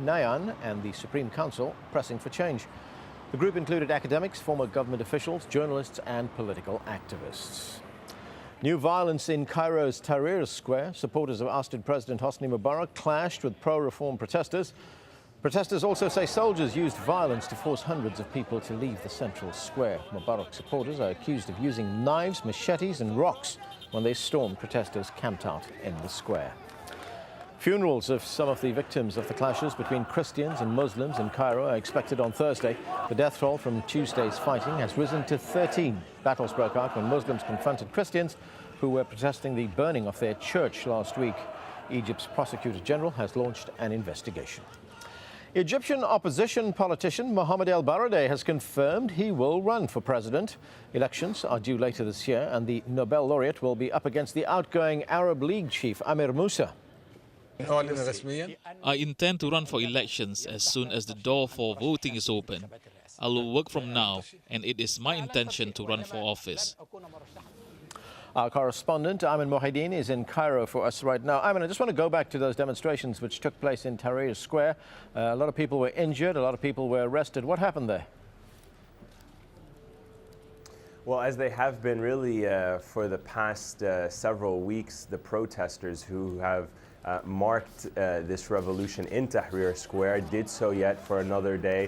Nayan and the Supreme Council pressing for change. The group included academics, former government officials, journalists and political activists. New violence in Cairo's Tahrir Square. Supporters of ousted President Hosni Mubarak clashed with pro-reform protesters. Protesters also say soldiers used violence to force hundreds of people to leave the central square. Mubarak supporters are accused of using knives, machetes and rocks when they stormed protesters camped out in the square. Funerals of some of the victims of the clashes between Christians and Muslims in Cairo are expected on Thursday. The death toll from Tuesday's fighting has risen to 13. Battles broke out when Muslims confronted Christians who were protesting the burning of their church last week. Egypt's Prosecutor General has launched an investigation. Egyptian opposition politician Mohamed El Baradei has confirmed he will run for president. Elections are due later this year, and the Nobel laureate will be up against the outgoing Arab League chief Amir Moussa. I intend to run for elections as soon as the door for voting is open. I will work from now, and it is my intention to run for office. Our correspondent, Ayman Mohideen, is in Cairo for us right now. Ayman, I just want to go back to those demonstrations which took place in Tahrir Square. A lot of people were injured, a lot of people were arrested. What happened there? Well, as they have been really for the past several weeks, the protesters who have marked this revolution in Tahrir Square did so yet for another day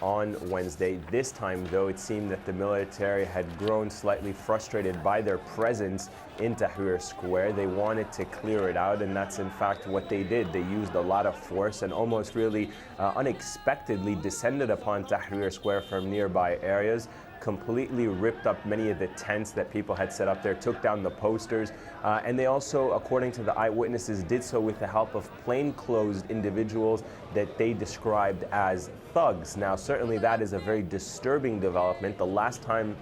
on Wednesday. This time, though, it seemed that the military had grown slightly frustrated by their presence in Tahrir Square. They wanted to clear it out, and that's in fact what they did. They used a lot of force and almost really unexpectedly descended upon Tahrir Square from nearby areas, completely ripped up many of the tents that people had set up there, took down the posters, and they also, according to the eyewitnesses, did so with the help of plainclothes individuals that they described as thugs. Now, certainly that is a very disturbing development. The last time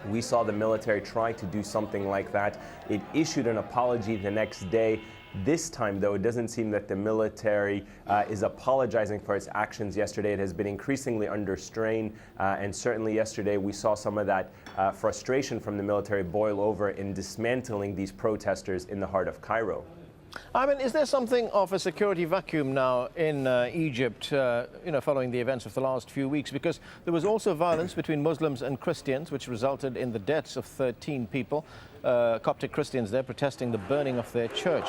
we saw the military try to do something like that, it issued an apology the next day. This time, though, it doesn't seem that the military is apologizing for its actions yesterday. It has been increasingly under strain, and certainly yesterday we saw some of that frustration from the military boil over in dismantling these protesters in the heart of Cairo. I mean, is there something of a security vacuum now in Egypt, following the events of the last few weeks? Because there was also violence between Muslims and Christians, which resulted in the deaths of 13 people, Coptic Christians there protesting the burning of their church.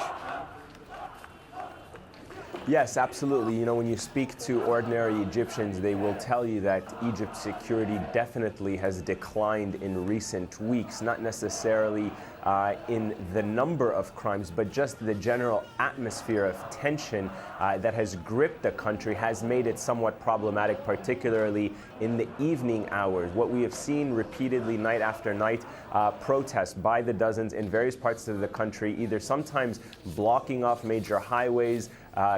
Yes, absolutely. You know, when you speak to ordinary Egyptians, they will tell you that Egypt's security definitely has declined in recent weeks, not necessarily in the number of crimes, but just the general atmosphere of tension that has gripped the country has made it somewhat problematic, particularly in the evening hours. What we have seen repeatedly night after night, protests by the dozens in various parts of the country, either sometimes blocking off major highways.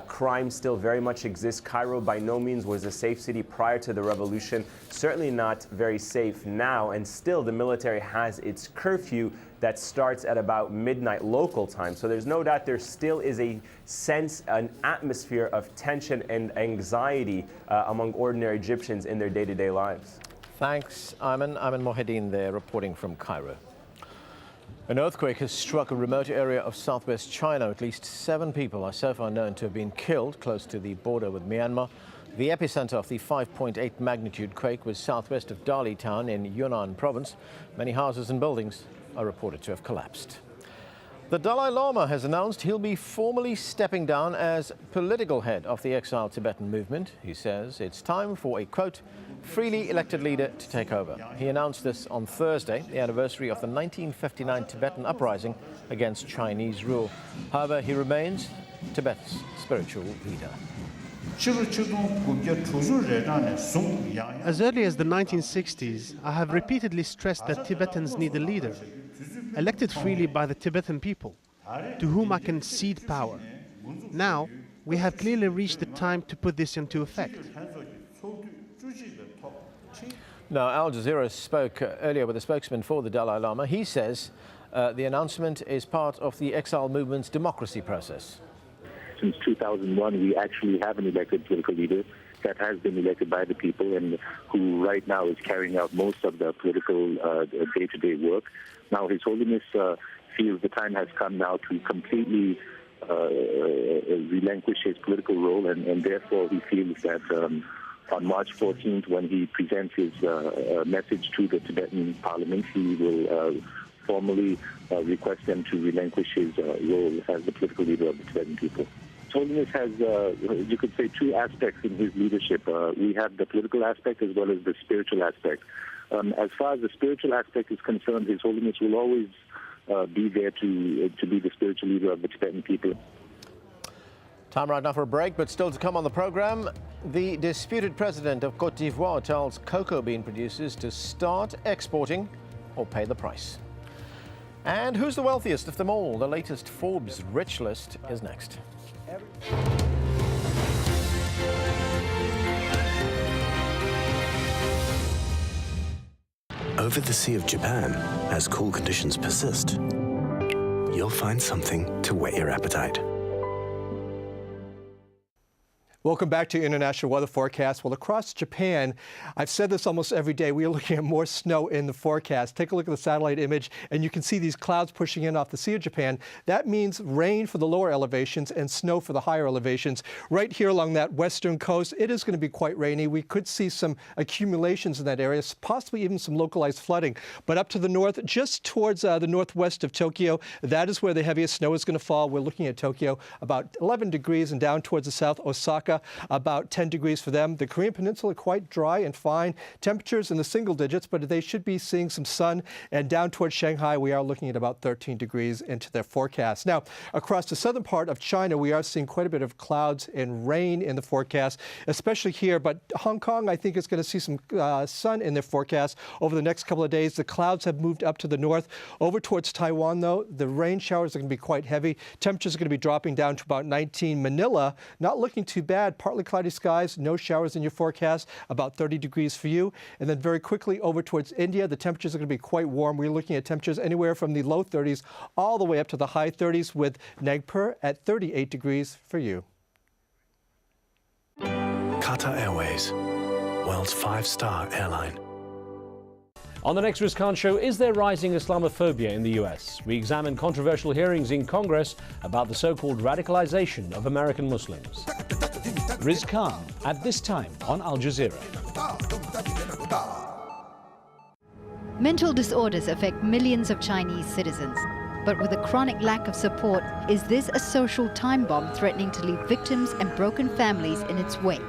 Crime still very much exists. Cairo by no means was a safe city prior to the revolution, certainly not very safe now, and still the military has its curfew that starts at about midnight local time. So there's no doubt there still is a sense, an atmosphere of tension and anxiety among ordinary Egyptians in their day-to-day lives. Thanks, Ayman. Ayman Mohideen there reporting from Cairo. An earthquake has struck a remote area of southwest China. At least 7 people are so far known to have been killed close to the border with Myanmar. The epicenter of the 5.8 magnitude quake was southwest of Dali town in Yunnan province. Many houses and buildings are reported to have collapsed. The Dalai Lama has announced he'll be formally stepping down as political head of the exiled Tibetan movement. He says it's time for a, quote, freely elected leader to take over. He announced this on Thursday, the anniversary of the 1959 Tibetan uprising against Chinese rule. However, he remains Tibet's spiritual leader. As early as the 1960s, I have repeatedly stressed that Tibetans need a leader, elected freely by the Tibetan people, to whom I can cede power. Now, we have clearly reached the time to put this into effect. Now, AlJazeera spoke earlier with a spokesman for the Dalai Lama. He says the announcement is part of the exile movement's democracy process. Since 2001, we actually have an elected political leader that has been elected by the people and who right now is carrying out most of the political day-to-day work. Now, His Holiness feels the time has come now to completely relinquish his political role, and therefore he feels that on March 14th, when he presents his message to the Tibetan parliament, he will formally request them to relinquish his role as the political leader of the Tibetan people. His Holiness has, you could say, two aspects in his leadership. We have the political aspect as well as the spiritual aspect. As far as the spiritual aspect is concerned, His Holiness will always be there to be the spiritual leader of the Tibetan people. Time right now for a break, but still to come on the program. The disputed president of Côte d'Ivoire tells cocoa bean producers to start exporting or pay the price. And who's the wealthiest of them all? The latest Forbes rich list is next. Over the Sea of Japan, as cool conditions persist, you'll find something to whet your appetite. Welcome back to International Weather Forecast. Well, across Japan, I've said this almost every day, we are looking at more snow in the forecast. Take a look at the satellite image, and you can see these clouds pushing in off the Sea of Japan. That means rain for the lower elevations and snow for the higher elevations. Right here along that western coast, it is going to be quite rainy. We could see some accumulations in that area, possibly even some localized flooding. But up to the north, just towards the northwest of Tokyo, that is where the heaviest snow is going to fall. We're looking at Tokyo, about 11 degrees, and down towards the south, Osaka, about 10 degrees for them. The Korean Peninsula quite dry and fine. Temperatures in the single digits, but they should be seeing some sun. And down towards Shanghai, we are looking at about 13 degrees into their forecast. Now, across the southern part of China, we are seeing quite a bit of clouds and rain in the forecast, especially here. But Hong Kong, I think, is going to see some sun in their forecast over the next couple of days. The clouds have moved up to the north. Over towards Taiwan, though, the rain showers are going to be quite heavy. Temperatures are going to be dropping down to about 19. Manila, not looking too bad. Partly cloudy skies, no showers in your forecast, about 30 degrees for you. And then very quickly over towards India, the temperatures are going to be quite warm. We're looking at temperatures anywhere from the low 30s all the way up to the high 30s, with Nagpur at 38 degrees for you. Qatar Airways, world's 5-star airline. On the next Rizkan Show, is there rising Islamophobia in the US? We examine controversial hearings in Congress about the so-called radicalization of American Muslims. Rizkan at this time on Al Jazeera. Mental disorders affect millions of Chinese citizens. But with a chronic lack of support, is this a social time bomb threatening to leave victims and broken families in its wake?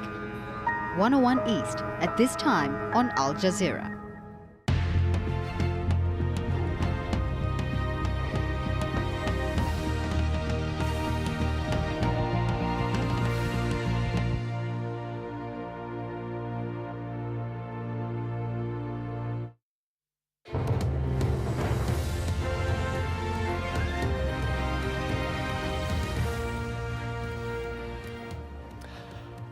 101 East at this time on Al Jazeera.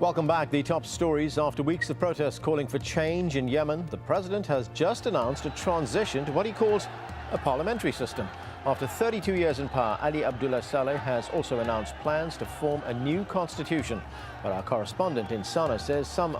Welcome back. The top stories. After weeks of protests calling for change in Yemen, the president has just announced a transition to what he calls a parliamentary system. After 32 years in power, Ali Abdullah Saleh has also announced plans to form a new constitution. But our correspondent in Sana'a says some